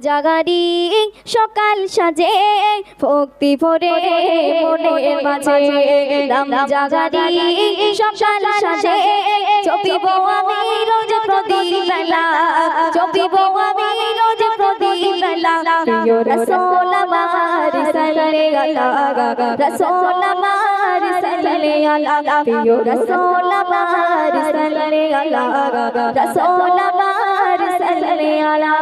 জাগারি সকাল সাজে ভক্তি ভরে মনের মাঝে নাম জাগারি সকাল সাজে জপিব আমি রোজ প্রদীপ বেলা জপিব আমি রোজ প্রদীপ বেলা প্রিয় রাসূল আমার সাল্লাল্লাহু আলাইহি রাসূল আমার সাল্লাল্লাহু আলাইহি প্রিয় রাসূল আমার সাল্লাল্লাহু আলাইহি রাসূল আমার সাল্লাল্লাহু আলাইহি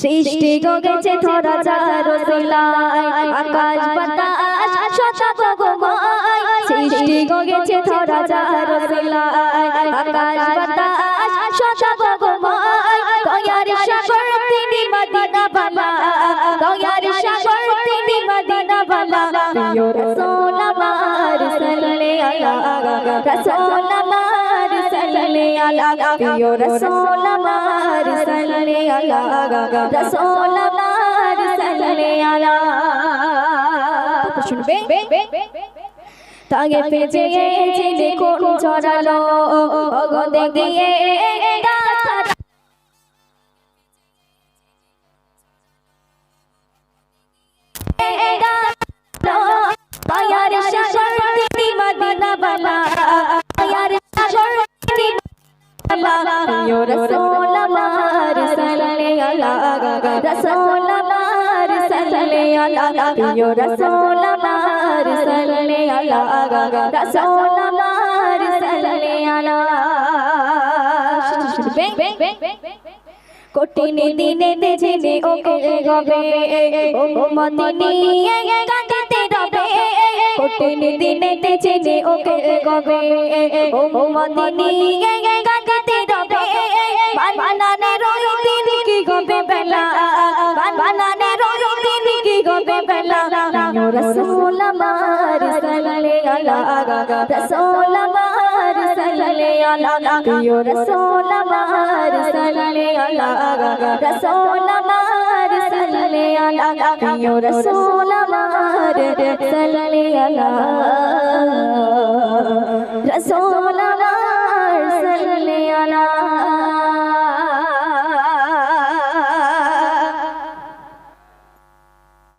সৃষ্টি গগেছে ধরা যার সিলাই আকাশ বাতাস শত গগমাই সৃষ্টি গগেছে ধরা যার সিলাই আকাশ বাতাস শত গগমাই দয়ার সাগর তিনি মদিনা বালা দয়ার সাগর তিনি মদিনা বালা প্রিয় রাসূল আমার সাল্লাল্লাহু আলাইহি রাসূল আমার সাল্লাল্লাহু আলাইহি প্রিয় রাসূল আমার সাল্লাল্লাহু আলাইহি রাসূল আমার সাল্লাল্লাহু আলাইহি শুনবে তাগে পেজে যে কোন ছড়ালো ওগো দেখিয়ে গাথা দয়ার সাগর তিনি মদিনা বালা দয়ার সাগর তিনি প্রিয় রাসূল আমার সাল্লাল্লাহু আলাইহি রাসূল আমার সাল্লাল্লাহু আলাইহি প্রিয় রাসূল আমার সাল্লাল্লাহু আলাইহি রাসূল আমার সাল্লাল্লাহু আলাইহি কঠিন দিনে জেনে ওকে গবে ও মদিনিয়ে কাঁদতে রবে কঠিন দিনে জেনে ওকে গবে ও মদিনিয়ে কাঁদতে রবে বানানে রই দিন কি গবে বেলা বানানে রই দিন কি গবে বেলা প্রিয় রাসূল আমার সাল্লাল্লাহু আলাইহি রাসূল আমার সাল্লাল্লাহু আলাইহি প্রিয় রাসূল আমার সাল্লাল্লাহু আলাইহি রাসূল আমার সাল্লাল্লাহু আলাইহি প্রিয় রাসূল আমার সাল্লাল্লাহু আলাইহি রাসূল